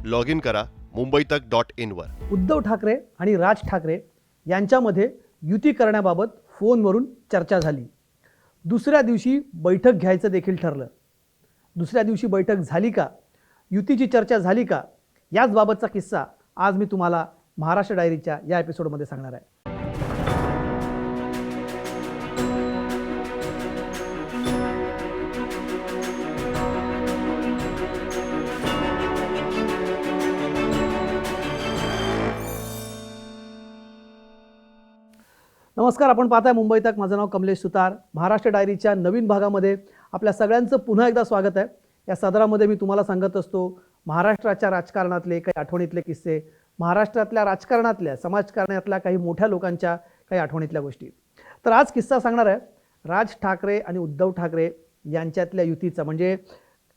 Log in करा मुंबईतक.in वर. उद्धव ठाकरे आणि राज ठाकरे यांच्यामध्ये युती करण्याबाबत फोनवरून चर्चा झाली. दुसऱ्या दिवशी बैठक घ्यायचं देखील ठरलं. दुसऱ्या दिवशी बैठक झाली का, युतीची चर्चा झाली का, याच बाबतचा किस्सा आज मी तुम्हाला महाराष्ट्र डायरीच्या या एपिसोडमध्ये सांगणार आहे. नमस्कार, आपण पाहताय मुंबई तक. माझं नाव कमलेश सुतार. महाराष्ट्र डायरीच्या नवीन भागामध्ये आपल्या सगळ्यांचं पुन्हा एकदा स्वागत आहे. या सदरामध्ये मी तुम्हाला सांगत असतो महाराष्ट्राच्या राजकारणातले काही आठवणीतले किस्से, महाराष्ट्रातल्या राजकारणातल्या समाजकारणातल्या काही मोठ्या लोकांच्या काही आठवणीतल्या गोष्टी. तर आज किस्सा सांगणार आहे राज ठाकरे आणि उद्धव ठाकरे यांच्यातल्या युतीचा. म्हणजे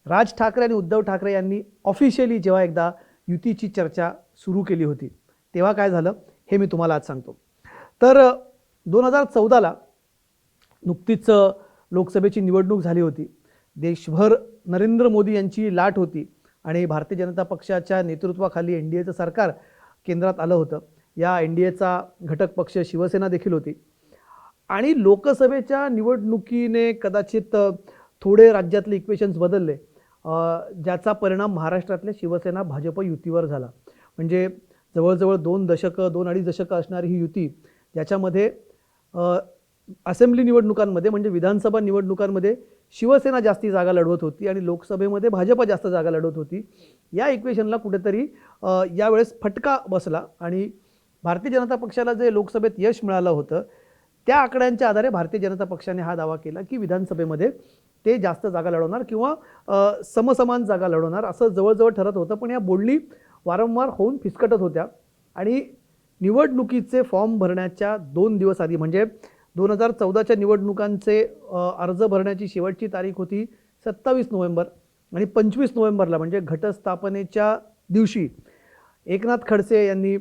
राज ठाकरे आणि उद्धव ठाकरे यांनी ऑफिशियली जेव्हा एकदा युतीची चर्चा सुरू केली होती तेव्हा काय झालं हे मी तुम्हाला आज सांगतो. तर 2014ला नुकतीच लोकसभेची निवडणूक झाली होती. देशभर नरेंद्र मोदी यांची लाट होती आणि भारतीय जनता पक्षाच्या नेतृत्वाखाली NDAचं सरकार केंद्रात आलं होतं. या NDAचा घटक पक्ष शिवसेना देखील होती आणि लोकसभेच्या निवडणुकीने कदाचित थोडे राज्यातले इक्वेशन्स बदलले, ज्याचा परिणाम महाराष्ट्रातल्या शिवसेना भाजप युतीवर झाला. म्हणजे जवळजवळ 2-2.5 दशकं असणारी ही युती, ज्याच्यामध्ये असेंब्ली निवडणुकांमध्ये म्हणजे विधानसभा निवडणुकांमध्ये शिवसेना जास्ती जागा लढवत होती आणि लोकसभेमध्ये भाजप जास्त जागा लढवत होती. या इक्वेशनला कुठेतरी यावेळेस फटका बसला आणि भारतीय जनता पक्षाला जे लोकसभेत यश मिळालं होतं त्या आकड्यांच्या आधारे भारतीय जनता पक्षाने हा दावा केला की विधानसभेमध्ये ते जास्त जागा लढवणार किंवा समसमान जागा लढवणार असं जवळजवळ ठरत होतं. पण या बोलणी वारंवार होऊन फिसकटत होत्या आणि निवडणुकीचे फॉर्म भरण्याच्या 2 दिवस आधी म्हणजे 2014च्या निवडणुकांचे अर्ज भरण्याची शेवटची तारीख होती 27 नोव्हेंबर आणि 25 नोव्हेंबरला म्हणजे घटस्थापनेच्या दिवशी एकनाथ खडसे यांनी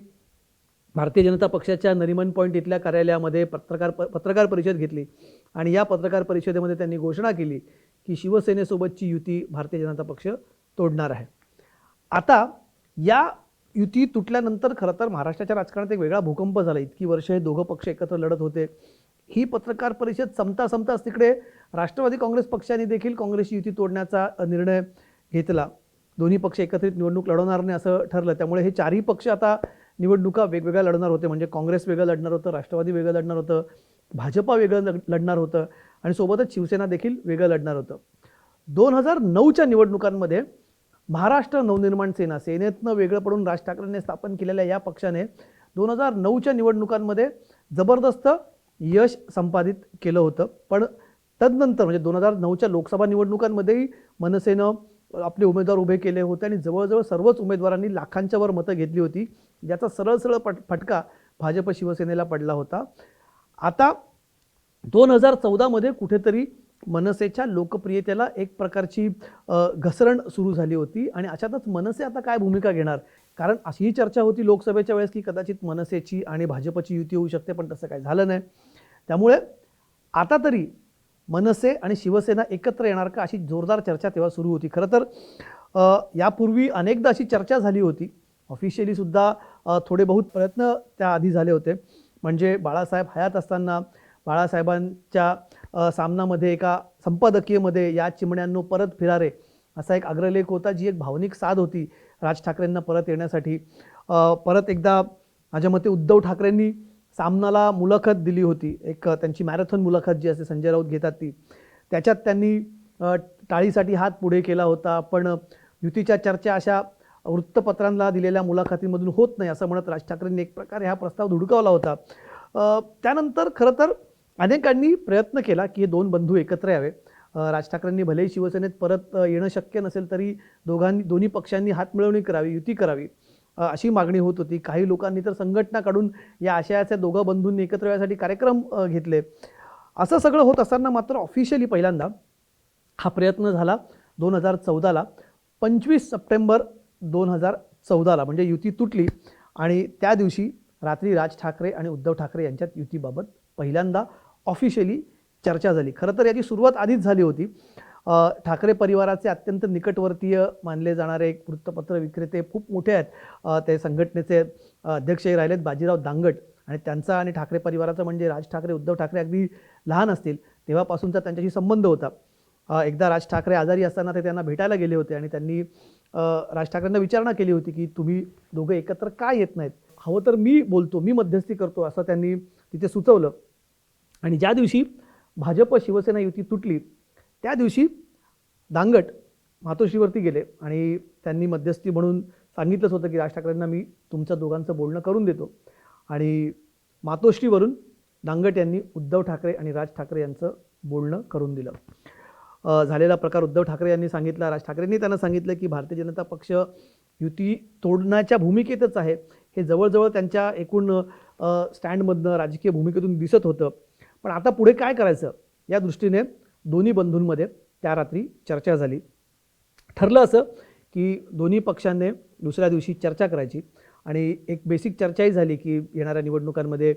भारतीय जनता पक्षाच्या नरिमन पॉईंट इथल्या कार्यालयामध्ये पत्रकार परिषद घेतली आणि या पत्रकार परिषदेमध्ये त्यांनी घोषणा केली की शिवसेनेसोबतची युती भारतीय जनता पक्ष तोडणार आहे. आता या युती तुटल्यानंतर खरं तर महाराष्ट्राच्या राजकारणात एक वेगळा भूकंप झाला. इतकी वर्ष हे दोघं पक्ष एकत्र लढत होते. ही पत्रकार परिषद संपताच तिकडे राष्ट्रवादी काँग्रेस पक्षाने देखील काँग्रेसची युती तोडण्याचा निर्णय घेतला. दोन्ही पक्ष एकत्रित निवडणूक लढवणार नाही असं ठरलं. त्यामुळे हे चारही पक्ष आता निवडणुका वेगवेगळ्या लढणार होते. म्हणजे काँग्रेस वेगळं लढणार होतं, राष्ट्रवादी वेगळं लढणार होतं, भाजपा वेगळं लढणार होतं आणि सोबतच शिवसेना देखील वेगळं लढणार होतं. 2009च्या निवडणुकांमध्ये महाराष्ट्र नवनिर्माण सेनेतनं वेगळं पडून राज ठाकरेंनी स्थापन केलेल्या या पक्षाने 2009च्या निवडणुकांमध्ये जबरदस्त यश संपादित केलं होतं. पण तदनंतर म्हणजे 2009च्या लोकसभा निवडणुकांमध्येही मनसेनं आपले उमेदवार उभे केले होते आणि जवळजवळ सर्वच उमेदवारांनी लाखांच्या वर मतं घेतली होती, ज्याचा सरळ फटका भाजप शिवसेनेला पडला होता. आता 2014मध्ये कुठेतरी मनसेच्या लोकप्रियतेला एक प्रकारची घसरण सुरू झाली होती आणि अशातच मनसे आता काय भूमिका घेणार, कारण अशीही चर्चा होती लोकसभेच्या वेळेस की कदाचित मनसेची आणि भाजपची युती होऊ शकते, पण तसं काही झालं नाही. त्यामुळे आता तरी मनसे आणि शिवसेना एकत्र येणार का अशी जोरदार चर्चा तेव्हा सुरू होती. खरं तर यापूर्वी अनेकदा अशी चर्चा झाली होती. ऑफिशियली सुद्धा थोडे बहुत प्रयत्न त्याआधी झाले होते. म्हणजे बाळासाहेब हयात असताना बाळासाहेबांच्या सामनामध्ये एका संपादकीयमध्ये या चिमण्यांनो परत फिरारे असा एक अग्रलेख होता, जी एक भावनिक साध होती राज ठाकरेंना परत येण्यासाठी. परत एकदा माझ्या मते उद्धव ठाकरेंनी सामनाला मुलाखत दिली होती, एक त्यांची मॅरेथॉन मुलाखत जी असते संजय राऊत घेतात ती. त्याच्यात त्यांनी टाळीसाठी हात पुढे केला होता, पण युतीच्या चर्चा अशा वृत्तपत्रांना दिलेल्या मुलाखतींमधून होत नाही असं म्हणत राज ठाकरेंनी एक प्रकारे हा प्रस्ताव धुडकावला होता. त्यानंतर खरं तर अनेकांनी प्रयत्न केला की हे दोन बंधू एकत्र यावे. राज ठाकरेंनी भलेही शिवसेनेत परत येणं शक्य नसेल तरी दोन्ही पक्षांनी हातमिळवणी करावी, युती करावी अशी मागणी होत होती. काही लोकांनी तर संघटना काढून या आशयाच्या दोघं बंधूंनी एकत्र येण्यासाठी कार्यक्रम घेतले. असं सगळं होत असताना मात्र ऑफिशियली पहिल्यांदा हा प्रयत्न झाला 2014ला. 25 सप्टेंबर 2014ला म्हणजे युती तुटली आणि त्या दिवशी रात्री राज ठाकरे आणि उद्धव ठाकरे यांच्यात युतीबाबत पहिल्यांदा ऑफिशियली चर्चा झाली. खरं तर याची सुरुवात आधीच झाली होती. ठाकरे परिवाराचे अत्यंत निकटवर्तीय मानले जाणारे एक वृत्तपत्र विक्रेते खूप मोठे आहेत. ते संघटनेचे अध्यक्षही राहिलेत बाजीराव दांगट. आणि त्यांचा आणि ठाकरे परिवाराचा म्हणजे राज ठाकरे, उद्धव ठाकरे अगदी लहान असतील तेव्हापासूनचा त्यांच्याशी संबंध होता. एकदा राज ठाकरे आजारी असताना ते त्यांना भेटायला गेले होते आणि त्यांनी राज ठाकरेंना विचारणा केली होती की तुम्ही दोघं एकत्र का येत नाहीत, हवं तर मी बोलतो, मी मध्यस्थी करतो, असं त्यांनी तिथे सुचवलं. आणि ज्या दिवशी भाजप शिवसेना युती तुटली त्या दिवशी दांगट मातोश्रीवरती गेले आणि त्यांनी मध्यस्थी म्हणून सांगितलंच होतं की राज ठाकरेंना मी तुमच्या दोघांचं बोलणं करून देतो. आणि मातोश्रीवरून दांगट यांनी उद्धव ठाकरे आणि राज ठाकरे यांचं बोलणं करून दिलं. झालेला प्रकार उद्धव ठाकरे यांनी सांगितला. राज ठाकरेंनी त्यांना सांगितलं की भारतीय जनता पक्ष युती तोडण्याच्या भूमिकेतच आहे. हे जवळजवळ त्यांच्या एकूण स्टँडमधनं राजकीय भूमिकेतून दिसत होतं. पण आता पुढे काय करायचं या दृष्टीने दोन्ही बंधूंमध्ये त्या रात्री चर्चा झाली. ठरलं असं की दोन्ही पक्षांनी दुसऱ्या दिवशी चर्चा करायची आणि एक बेसिक चर्चाही झाली की येणाऱ्या निवडणुकांमध्ये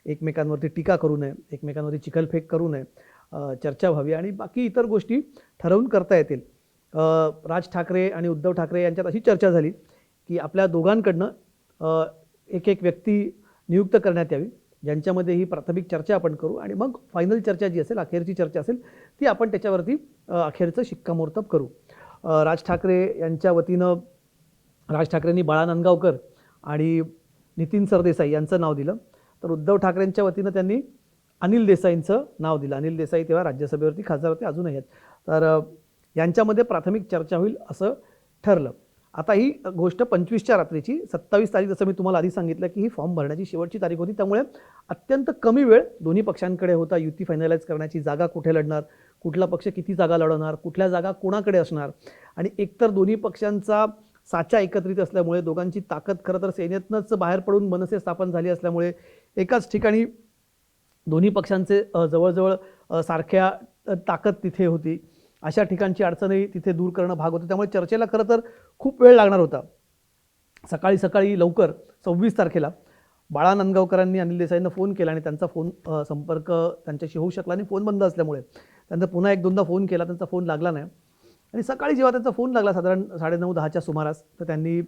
एकमेकांवरती टीका करू नये, एकमेकांवरती चिखलफेक करू नये, चर्चा व्हावी आणि बाकी इतर गोष्टी ठरवून करता येतील. राज ठाकरे आणि उद्धव ठाकरे यांच्यात अशी चर्चा झाली की आपल्या दोघांकडनं एक एक व्यक्ती नियुक्त करण्यात यावी, ज्यांच्यामध्ये ही प्राथमिक चर्चा आपण करू आणि मग फायनल चर्चा जी असेल, अखेरची चर्चा असेल ती आपण त्याच्यावरती अखेरचं शिक्कामोर्तब करू. राज ठाकरे यांच्या वतीनं राज ठाकरेंनी बाळा नांदगावकर आणि नितीन सरदेसाई यांचं नाव दिलं, तर उद्धव ठाकरेंच्या वतीनं त्यांनी अनिल देसाईंचं नाव दिलं. अनिल देसाई तेव्हा राज्यसभेवरती खासदार होते, अजूनही आहेत. तर यांच्यामध्ये प्राथमिक चर्चा होईल असं ठरलं. आता ही गोष्ट 25च्या रात्रीची. 27 तारीख जसं मी तुम्हाला आधी सांगितलं की ही फॉर्म भरण्याची शेवटची तारीख होती. त्यामुळे अत्यंत कमी वेळ दोन्ही पक्षांकडे होता युती फायनलाइज करण्याची. जागा कुठे लढणार, कुठला पक्ष किती जागा लढवणार, कुठल्या जागा कोणाकडे असणार आणि एकतर दोन्ही पक्षांचा साचा एकत्रित असल्यामुळे दोघांची ताकद खरं तर सेनेतनंच बाहेर पडून मनसे स्थापन झाली असल्यामुळे एकाच ठिकाणी दोन्ही पक्षांचे जवळजवळ सारख्या ताकद तिथे होती. अशा ठिकाणची अडचणही तिथे दूर करणं भाग होतं. त्यामुळे चर्चेला खरं तर खूप वेळ लागणार होता. सकाळी लवकर 26 तारखेला बाळा नांदगावकरांनी अनिल देसाईंना फोन केला आणि त्यांचा फोन संपर्क त्यांच्याशी होऊ शकला आणि फोन बंद असल्यामुळे त्यांचा पुन्हा एक दोनदा फोन केला, त्यांचा फोन लागला नाही. आणि सकाळी जेव्हा त्यांचा फोन लागला साधारण 9:30-10च्या सुमारास, तर त्यांनी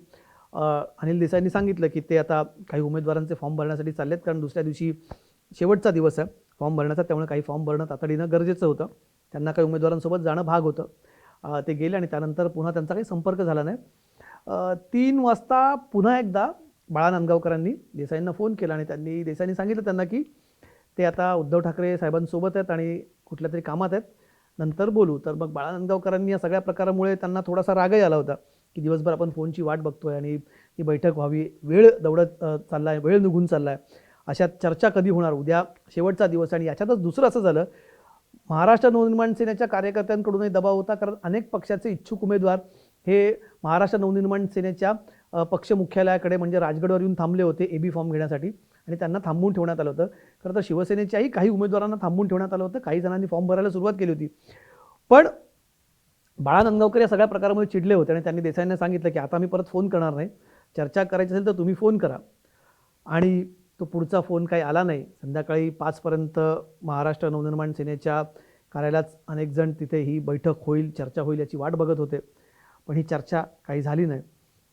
अनिल देसाईंनी सांगितलं की ते आता काही उमेदवारांचे फॉर्म भरण्यासाठी चाललेत, कारण दुसऱ्या दिवशी शेवटचा दिवस आहे फॉर्म भरण्याचा, त्यामुळे काही फॉर्म भरणं तातडीनं गरजेचं होतं. त्यांना काही उमेदवारांसोबत जाणं भाग होतं. ते गेले आणि त्यानंतर पुन्हा त्यांचा काही संपर्क झाला नाही. 3 वाजता पुन्हा एकदा बाळा नांदगावकरांनी देसाईंना फोन केला आणि देसाईंनी सांगितलं त्यांना की ते आता उद्धव ठाकरे साहेबांसोबत आहेत आणि कुठल्या तरी कामात आहेत, नंतर बोलू. तर मग बाळा नांदगावकरांनी या सगळ्या प्रकारामुळे त्यांना थोडासा रागही आला होता की दिवसभर आपण फोनची वाट बघतोय आणि ती बैठक व्हावी, वेळ दौडत चालला आहे, वेळ निघून चालला आहे, अशा चर्चा कधी होणार, उद्या शेवटचा दिवस. आणि याच्यातच दुसरं असं झालं, महाराष्ट्र नवनिर्माण सेनेच्या कार्यकर्त्यांकडूनही दबाव होता, कारण अनेक पक्षाचे इच्छुक उमेदवार हे महाराष्ट्र नवनिर्माण सेनेच्या पक्ष मुख्यालयाकडे म्हणजे राजगडवर येऊन थांबले होते एबी फॉर्म घेण्यासाठी आणि त्यांना थांबवून ठेवण्यात आलं होतं. खरं तर शिवसेनेच्याही काही उमेदवारांना थांबवून ठेवण्यात आलं होतं, काही जणांनी फॉर्म भरायला सुरुवात केली होती. पण बाळा नांदगावकर या सगळ्या प्रकारामध्ये चिडले होते आणि त्यांनी देसाईंना सांगितलं की आता मी परत फोन करणार नाही, चर्चा करायची असेल तर तुम्ही फोन करा. आणि तो पुढचा फोन काही आला नाही. संध्याकाळी 5पर्यंत महाराष्ट्र नवनिर्माण सेनेच्या कार्यालयात अनेक जण तिथे ही बैठक होईल, चर्चा होईल याची वाट बघत होते, पण ही चर्चा काही झाली नाही.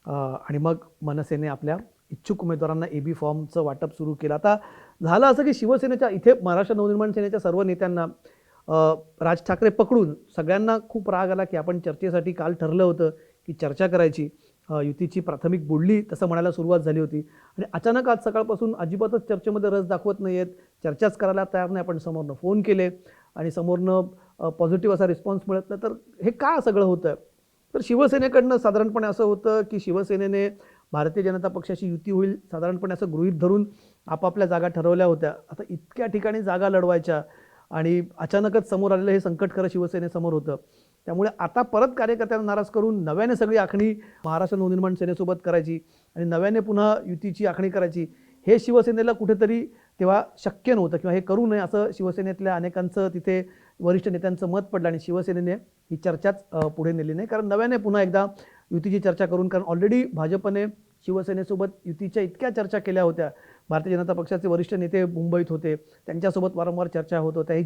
आणि मग मनसेने आपल्या इच्छुक उमेदवारांना एबी फॉर्मचं वाटप सुरू केलं. आता झालं असं की शिवसेनेच्या इथे महाराष्ट्र नवनिर्माण सेनेच्या सर्व नेत्यांना राज ठाकरे पकडून सगळ्यांना खूप राग आला की आपण चर्चेसाठी काल ठरलं होतं की चर्चा करायची, युतीची प्राथमिक बोलली तसं म्हणायला सुरुवात झाली होती आणि अचानक आज सकाळपासून अजिबातच चर्चेमध्ये रस दाखवत नाही आहेत, चर्चाच करायला तयार नाही. आपण समोरनं फोन केले आणि समोरनं पॉझिटिव्ह असा रिस्पॉन्स मिळत नाही, तर हे का सगळं होतं? तर शिवसेनेकडनं साधारणपणे असं होतं की शिवसेनेने भारतीय जनता पक्षाची युती होईल साधारणपणे असं गृहीत धरून आपापल्या जागा ठरवल्या होत्या. आता इतक्या ठिकाणी जागा लढवायच्या आणि अचानकच समोर आलेलं हे संकट खरं शिवसेनेसमोर होतं. त्यामुळे आता परत कार्यकर्त्यांना नाराज करून नव्याने सगळी आखणी महाराष्ट्र नवनिर्माण सेनेसोबत करायची आणि नव्याने पुन्हा युतीची आखणी करायची, हे शिवसेनेला कुठेतरी तेव्हा शक्य नव्हतं किंवा हे करू नये असं शिवसेनेतल्या अनेकांचं तिथे वरिष्ठ नेत्यांचं मत पडलं आणि शिवसेनेने ही चर्चाच पुढे नेली नाही. कारण नव्याने पुन्हा एकदा युतीची चर्चा करून, कारण ऑलरेडी भाजपने शिवसेनेसोबत युतीच्या इतक्या चर्चा केल्या होत्या, भारतीय जनता पक्षाचे वरिष्ठ नेते मुंबईत होते, त्यांच्यासोबत वारंवार चर्चा होत होत्या. ही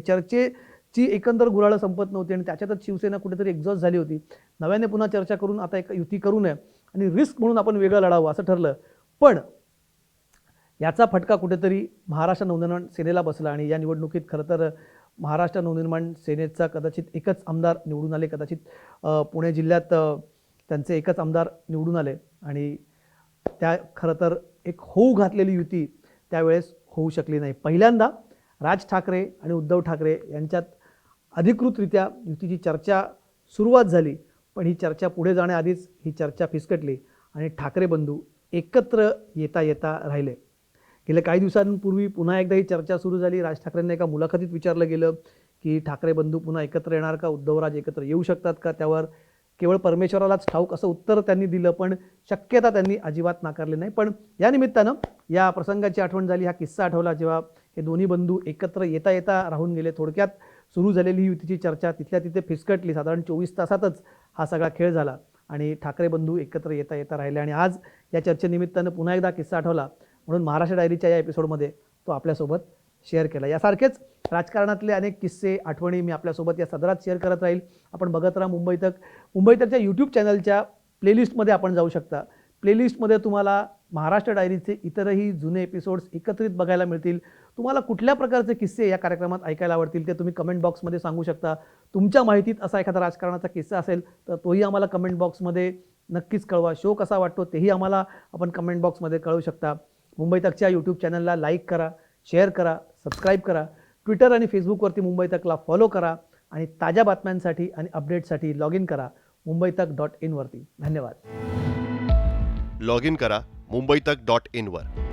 ची एकंदर गुऱ्हाळं संपत नव्हती आणि त्याच्यातच शिवसेना कुठेतरी एक्झॉस्ट झाली होती. नव्याने पुन्हा चर्चा करून आता एक युती करू नये आणि रिस्क म्हणून आपण वेगळं लढावं असं ठरलं. पण याचा फटका कुठेतरी महाराष्ट्र नवनिर्माण सेनेला बसला आणि या निवडणुकीत खरं तर महाराष्ट्र नवनिर्माण सेनेचा कदाचित एकच आमदार निवडून आले. कदाचित पुणे जिल्ह्यात त्यांचे एकच आमदार निवडून आले आणि त्या खरं तर एक होऊ घातलेली युती त्यावेळेस होऊ शकली नाही. पहिल्यांदा राज ठाकरे आणि उद्धव ठाकरे यांच्यात अधिकृतरित्या युतीची चर्चा सुरुवात झाली, पण ही चर्चा पुढे जाण्याआधीच ही चर्चा फिसकटली आणि ठाकरे बंधू एकत्र येता येता राहिले. गेल्या काही दिवसांपूर्वी पुन्हा एकदा ही चर्चा सुरू झाली. राज ठाकरेंना एका मुलाखतीत विचारलं गेलं की ठाकरे बंधू पुन्हा एकत्र येणार का, उद्धवराज एकत्र येऊ शकतात का. त्यावर केवळ परमेश्वरालाच ठाऊक असं उत्तर त्यांनी दिलं, पण शक्यता त्यांनी अजिबात नाकारली नाही. पण या निमित्तानं या प्रसंगाची आठवण झाली, हा किस्सा आठवला जेव्हा हे दोन्ही बंधू एकत्र येता येता राहून गेले. थोडक्यात सुरू झालेली ही युतीची चर्चा तिथल्या तिथे फिसकटली. साधारण 24 तासातच हा सगळा खेळ झाला आणि ठाकरे बंधू एकत्र येता येता राहिले. आणि आज या चर्चेनिमित्तानं पुन्हा एकदा किस्सा आठवला म्हणून महाराष्ट्र डायरीच्या या एपिसोडमध्ये तो आपल्यासोबत शेअर केला. यासारखेच राजकारणातले अनेक किस्से आठवणी मी आपल्यासोबत या सदरात शेअर करत राहील. आपण बघत राहा मुंबई तक. मुंबई तकच्या यूट्यूब चॅनलच्या प्लेलिस्टमध्ये आपण जाऊ शकता. प्लेलिस्टमध्ये तुम्हाला महाराष्ट्र डायरीचे इतरही जुने एपिसोड्स एकत्रित बघायला मिळतील. तुम्हाला कुठल्या प्रकारचे किस्से या कार्यक्रमात ऐकायला आवडतील ते तुम्ही कमेंट बॉक्समध्ये सांगू शकता. तुमच्या माहितीत असा एखादा राजकारणाचा किस्सा असेल तर तोही आम्हाला कमेंट बॉक्समध्ये नक्कीच कळवा. शो कसा वाटतो तेही आम्हाला आपण कमेंट बॉक्समध्ये कळवू शकता. मुंबई तकच्या यूट्यूब चॅनलला लाईक करा, शेअर करा, सबस्क्राईब करा. ट्विटर आणि फेसबुकवरती मुंबई तकला फॉलो करा आणि ताज्या बातम्यांसाठी आणि अपडेटसाठी लॉग इन करा mumbaitak.in वरती. धन्यवाद. लॉग इन करा mumbaitak.in वर.